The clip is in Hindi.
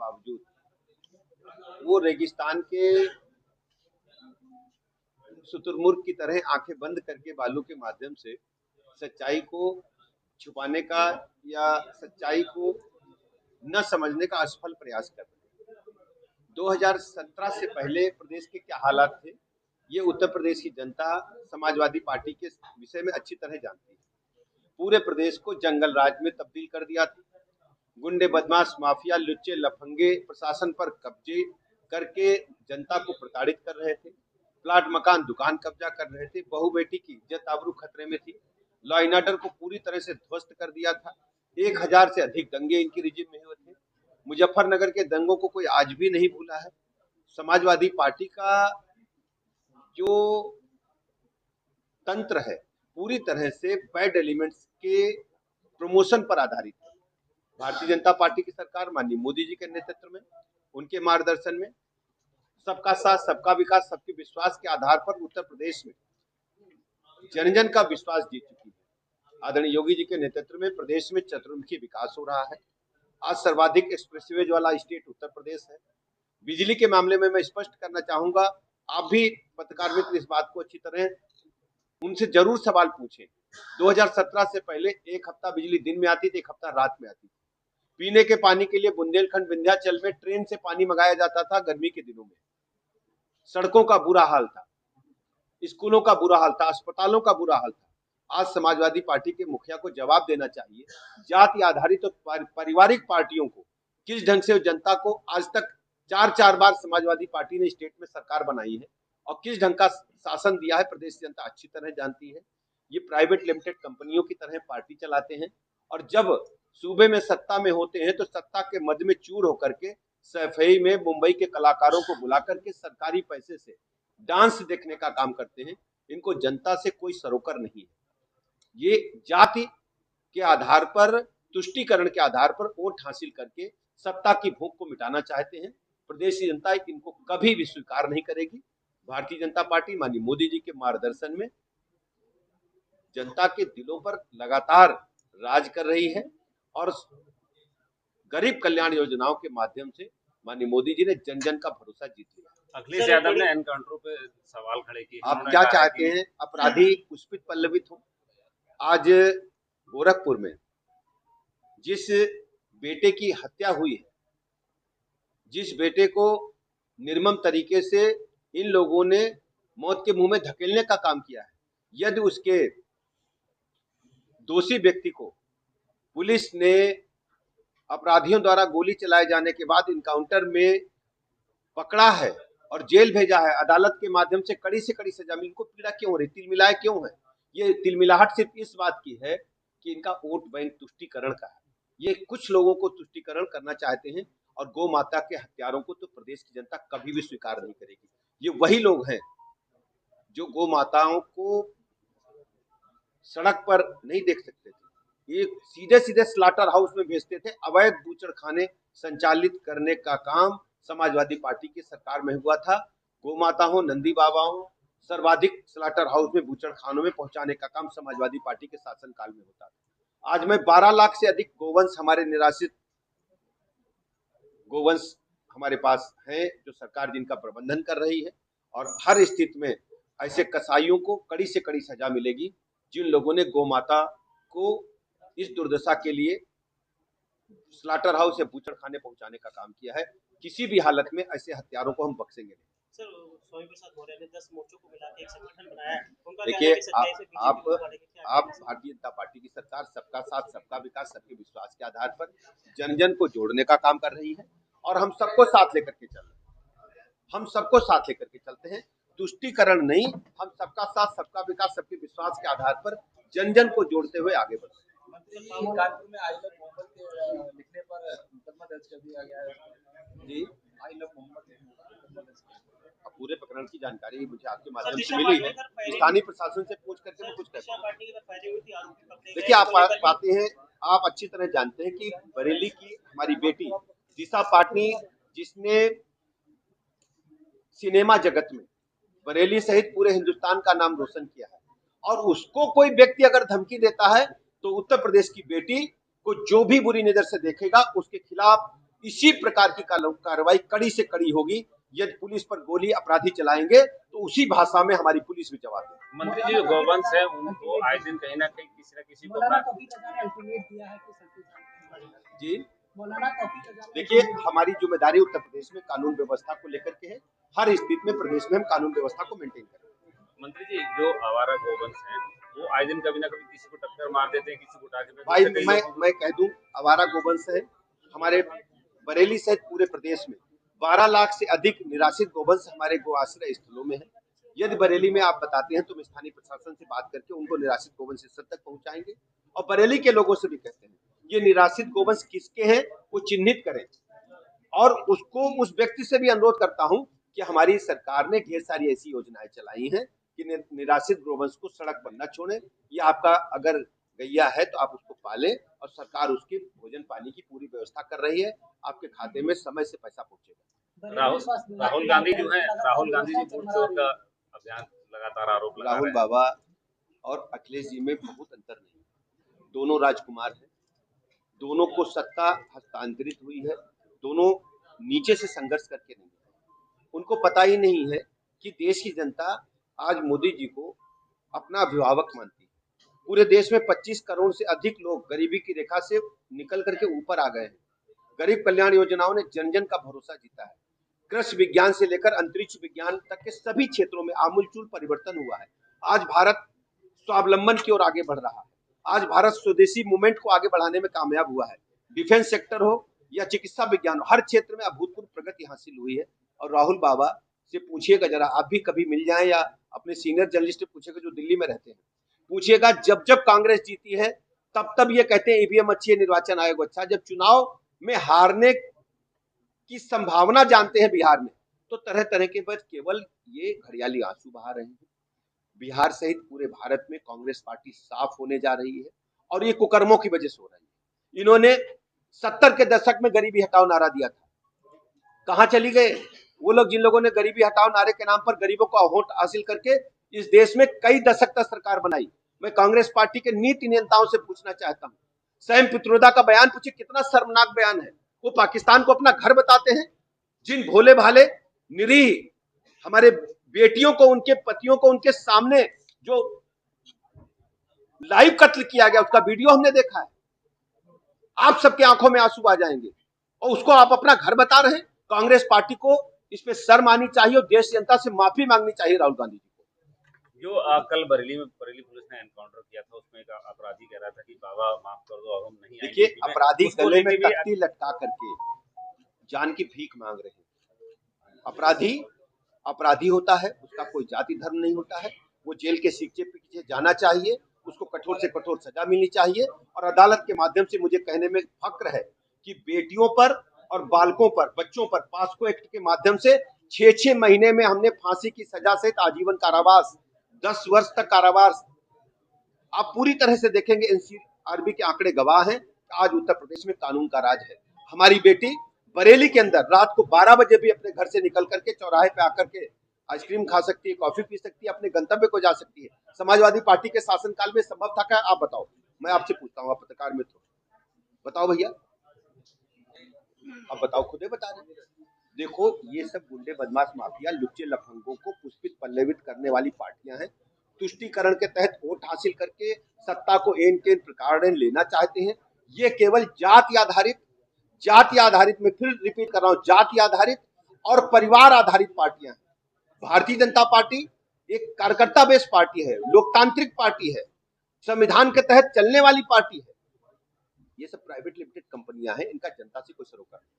बावजूद वो रेगिस्तान के शुतुरमुर्ग की तरह आंखें बंद करके बालू के माध्यम से सच्चाई को छुपाने का या सच्चाई को न समझने का असफल प्रयास कर रहे हैं। 2017 से पहले प्रदेश के क्या हालात थे, ये उत्तर प्रदेश की जनता समाजवादी पार्टी के विषय में अच्छी तरह जानती है। पूरे प्रदेश को जंगल राज में तब्दील कर दिया था। गुंडे, बदमाश, माफिया, लुच्चे, लफंगे प्रशासन पर कब्जे करके जनता को प्रताड़ित कर रहे थे। प्लाट, मकान, दुकान कब्जा कर रहे थे। बहू बेटी की इज्जत आबरू खतरे में थी। लॉ एंड ऑर्डर को पूरी तरह से ध्वस्त कर दिया था। 1000 से अधिक दंगे इनकी रिजिम में हुए थे। मुजफ्फरनगर के दंगों को कोई आज भी नहीं भूला है। समाजवादी पार्टी का जो तंत्र है पूरी तरह से बैड एलिमेंट्स के प्रमोशन पर आधारित है। भारतीय जनता पार्टी की सरकार माननीय मोदी जी के नेतृत्व में, उनके मार्गदर्शन में सबका साथ, सबका विकास, सबके विश्वास के आधार पर उत्तर प्रदेश में जन जन का विश्वास जीत चुकी है। आदरणीय योगी जी के नेतृत्व में प्रदेश में चतुर्मुखी विकास हो रहा है। आज सर्वाधिक एक्सप्रेसवेज वाला स्टेट उत्तर प्रदेश है। बिजली के मामले में मैं स्पष्ट करना चाहूंगा, आप भी पत्रकार मित्र इस बात को अच्छी तरह उनसे जरूर सवाल पूछें। 2017 से पहले एक हफ्ता बिजली दिन में आती थी, एक हफ्ता रात में आती थी। पीने के पानी के लिए बुंदेलखंड, विंध्याचल में ट्रेन से पानी मंगाया जाता था गर्मी के दिनों में। सड़कों का बुरा हाल था, स्कूलों का बुरा हाल था, अस्पतालों का बुरा हाल था। आज समाजवादी पार्टी के मुखिया को जवाब देना चाहिए, जाति आधारित तो पारिवारिक पार्टियों को किस ढंग से जनता को आज तक 4 बार समाजवादी पार्टी ने स्टेट में सरकार बनाई है और किस ढंग का शासन दिया है, प्रदेश की जनता अच्छी तरह जानती है। ये प्राइवेट लिमिटेड कंपनियों की तरह पार्टी चलाते हैं और जब सूबे में सत्ता में होते हैं तो सत्ता के मद में चूर होकर के सफाई में मुंबई के कलाकारों को बुला करके सरकारी पैसे से डांस देखने का काम करते हैं। इनको जनता से कोई सरोकार नहीं है। ये जाति के आधार पर, तुष्टीकरण के आधार पर वोट हासिल करके सत्ता की भूख को मिटाना चाहते हैं। प्रदेश की जनता इनको कभी भी स्वीकार नहीं करेगी। भारतीय जनता पार्टी माननीय मोदी जी के मार्गदर्शन में जनता के दिलों पर लगातार राज कर रही है और गरीब कल्याण योजनाओं के माध्यम से माननीय मोदी जी ने जन जन का भरोसा जीत लिया। अखिलेश यादव ने एनकाउंटर पे सवाल खड़े किए। आप क्या चाहते हैं अपराधी पुष्पित पल्लवित हो? आज गोरखपुर में जिस बेटे की हत्या हुई है, जिस बेटे को निर्मम तरीके से इन लोगों ने मौत के मुंह में धकेलने का काम किया है, यदि उसके दोषी व्यक्ति को पुलिस ने अपराधियों द्वारा गोली चलाए जाने के बाद इनकाउंटर में पकड़ा है और जेल भेजा है, अदालत के माध्यम से कड़ी सजा मिली, इनको पीड़ा क्यों हो रही, तिलमिलाए क्यों है? ये तिलमिलाहट सिर्फ इस बात की है कि इनका वोट बैंक तुष्टीकरण का है। ये कुछ लोगों को तुष्टीकरण करना चाहते हैं और गौ माता के हत्यारों को तो प्रदेश की जनता कभी भी स्वीकार नहीं करेगी। ये वही लोग हैं जो गौ माताओं को सड़क पर नहीं देख सकते थे, ये सीधे सीधे स्लाटर हाउस में भेजते थे। अवैध बूचड़ खाने संचालित करने का काम समाजवादी पार्टी की सरकार में हुआ था। गौ माता हो, नंदी बाबा हो, सर्वाधिक स्लाटर हाउस में बूचड़ खानों में पहुंचाने का काम समाजवादी पार्टी के शासनकाल में होता था। आज में 12 लाख से अधिक गोवंश, हमारे निराश्रित गोवंश हमारे पास है जो सरकार जिनका प्रबंधन कर रही है और हर स्थिति में ऐसे कसाईयों को कड़ी से कड़ी सजा मिलेगी जिन लोगों ने गौ माता को इस दुर्दशा के लिए स्लाटर हाउस या बूचड़ खाने पहुंचाने का काम किया है। किसी भी हालत में ऐसे हत्यारों को हम बख्शेंगे नहीं। सर, स्वामी प्रसाद मौर्य ने 10 मोर्चों को मिला के एक संगठन बनाया है। देखिए, आप भारतीय जनता पार्टी की सरकार सबका साथ, सबका विकास, सबके विश्वास के आधार पर जन जन को जोड़ने का काम कर रही है और हम सबको साथ लेकर के चल रहे हैं। हम सबको साथ लेकर के चलते हैं, तुष्टीकरण नहीं। हम सबका साथ, सबका विकास, सबके विश्वास के आधार पर जन जन को जोड़ते हुए आगे बढ़ते हैं। कानपुर में आई लव मोहम्मद के लिखने पर मुकदमा दर्ज कर दिया गया है जी। आई लव मोहम्मद पूरे प्रकरण की जानकारी मुझे आपके माध्यम से मिली है। स्थानीय प्रशासन से पूछ करके मैं कुछ कहता हूँ। देखिए, आप पाते हैं, आप अच्छी तरह जानते हैं कि बरेली की हमारी बेटी दिशा पाटनी, जिसने सिनेमा जगत में बरेली सहित पूरे हिंदुस्तान का नाम रोशन किया है, और उसको कोई व्यक्ति अगर धमकी देता है तो उत्तर प्रदेश की बेटी को जो भी बुरी नजर से देखेगा उसके खिलाफ इसी प्रकार की कार्रवाई कड़ी से कड़ी होगी। यदि पुलिस पर गोली अपराधी चलाएंगे तो उसी भाषा में हमारी पुलिस भी जवाब देगी। मंत्री जी, जो गौवंश है उनको आए दिन कहीं ना कहीं किसी न किसी को जी देखिए, हमारी जिम्मेदारी उत्तर प्रदेश में कानून व्यवस्था को लेकर के है। हर स्थिति में प्रदेश में हम कानून व्यवस्था को मेंटेन करेंगे। मंत्री जी, जो आवारा गौवंश है वो आए दिन कभी ना कभी किसी को टक्कर मार देते हैं, किसी को उठा के भाई मैं कह दूं, आवारा गोवंश है हमारे बरेली सहित पूरे प्रदेश में 12 लाख से अधिक निराश्रित गोवंश हमारे गो आश्रय स्थलों में है। यदि बरेली में आप बताते हैं तो हम स्थानीय प्रशासन से बात करके उनको निराश्रित गोवंश स्थल तक पहुंचाएंगे और बरेली के लोगों से भी कहते हैं ये निराश्रित गोवंश किसके हैं वो चिन्हित करें। और उसको उस व्यक्ति से भी अनुरोध करता हूं कि हमारी सरकार ने ढेर सारी ऐसी योजनाएं चलाई हैं कि निराश्रित गोवंश को सड़क पर न छोड़ें। ये आपका अगर गैया है तो आप उसको पालें और सरकार उसके भोजन पानी की पूरी व्यवस्था कर रही है। आपके खाते में समय से पैसा पहुंचेगा। राहुल गांधी जो है, राहुल गांधी जी वोट चोर का अभियान लगातार आरोप लगा रहे राहुल हैं। बाबा और अखिलेश जी में बहुत अंतर नहीं है। दोनों राजकुमार हैं, दोनों को सत्ता हस्तांतरित हुई है, दोनों नीचे से संघर्ष करके नहीं। उनको पता ही नहीं है कि देश की जनता आज मोदी जी को अपना अभिभावक मानती है। पूरे देश में 25 करोड़ से अधिक लोग गरीबी की रेखा से निकल करके ऊपर आ गए हैं। गरीब कल्याण योजनाओं ने जन जन का भरोसा जीता है। कृषि विज्ञान से लेकर अंतरिक्ष विज्ञान तक के सभी क्षेत्रों में आमूलचूल परिवर्तन हुआ है। आज भारत स्वावलंबन की ओर आगे बढ़ रहा है। आज भारत स्वदेशी मूवमेंट को आगे बढ़ाने में कामयाब हुआ है। डिफेंस सेक्टर हो या चिकित्सा विज्ञान हो, हर क्षेत्र में अभूतपूर्व प्रगति हासिल हुई है। और राहुल बाबा से पूछिएगा जरा, आप भी कभी मिल जाएं या अपने सीनियर जर्नलिस्ट से पूछेगा जो दिल्ली में रहते हैं, पूछिएगा जब जब कांग्रेस जीती है तब तब ये कहते हैं ईवीएम अच्छी है, निर्वाचन आयोग अच्छा। जब चुनाव में हारने की संभावना जानते हैं बिहार में तो तरह तरह के बस केवल ये घड़ियाली आंसू बहा रहे हैं। बिहार सहित पूरे भारत में कांग्रेस पार्टी साफ होने जा रही है और ये कुकर्मों की वजह से हो रही है। इन्होंने 70 के दशक में गरीबी हटाओ नारा दिया था, कहां चली गए वो लोग जिन लोगों ने गरीबी हटाओ नारे के नाम पर गरीबों का वोट हासिल करके इस देश में कई दशक तक सरकार बनाई। मैं कांग्रेस पार्टी के नीति नियंताओं से पूछना चाहता हूं, सैम पित्रोदा का बयान पूछिए, कितना शर्मनाक बयान है। वो पाकिस्तान को अपना घर बताते हैं। जिन भोले भाले निरीह हमारे बेटियों को, उनके पतियों को उनके सामने जो लाइव कत्ल किया गया उसका वीडियो हमने देखा है। आप सबके आंखों में आंसू आ जाएंगे और उसको आप अपना घर बता रहे हैं। कांग्रेस पार्टी को इस पे शर्म आनी चाहिए और देश जनता से माफी मांगनी चाहिए राहुल गांधी जी को। जो कल बरेली पुलिस ने एनकाउंटर किया था उसमें एक अपराधी कह रहा था कि बाबा माफ कर दो, अब हम नहीं आएंगे। देखिए, अपराधी गले में तख्ती लटका करके जान की भीख मांग रहे हैं। अपराधी होता है, उसका कोई जाति धर्म नहीं होता है। वो जेल के सीखे पीछे जाना चाहिए, उसको कठोर से कठोर सजा मिलनी चाहिए। और अदालत के माध्यम से मुझे कहने में फक्र है कि बेटियों पर और बालकों पर, बच्चों पर पास्को एक्ट के माध्यम से 6-6 महीने में हमने फांसी की सजा सहित आजीवन कारावास, 10 वर्ष तक कारावास। आप पूरी तरह से देखेंगे, एनसीआरबी के आंकड़े गवाह हैं। आज उत्तर प्रदेश में कानून का राज है। हमारी बेटी बरेली के अंदर रात को 12 बजे भी अपने घर से निकल करके चौराहे पे आकर के आइसक्रीम खा सकती है, कॉफी पी सकती है, अपने गंतव्य को जा सकती है। समाजवादी पार्टी के शासनकाल में संभव था क्या? आप बताओ। मैं आपसे पूछता हूँ, आप पत्रकार मित्र, बताओ भैया, अब बताओ, खुदे बता रहे। देखो, ये सब गुंडे, बदमाश, माफिया, लुच्चे लफंगों को पुष्पित पल्लवित करने वाली पार्टियां हैं। तुष्टीकरण के तहत वोट हासिल करके सत्ता को एन के प्रकार लेना चाहते हैं। ये केवल जाति आधारित, मैं फिर रिपीट कर रहा हूं, जाति आधारित और परिवार आधारित पार्टियां हैं। भारतीय जनता पार्टी एक कार्यकर्ता बेस्ड पार्टी है, लोकतांत्रिक पार्टी है, संविधान के तहत चलने वाली पार्टी है। ये सब प्राइवेट लिमिटेड कंपनियां हैं, इनका जनता से कोई सरोकार नहीं।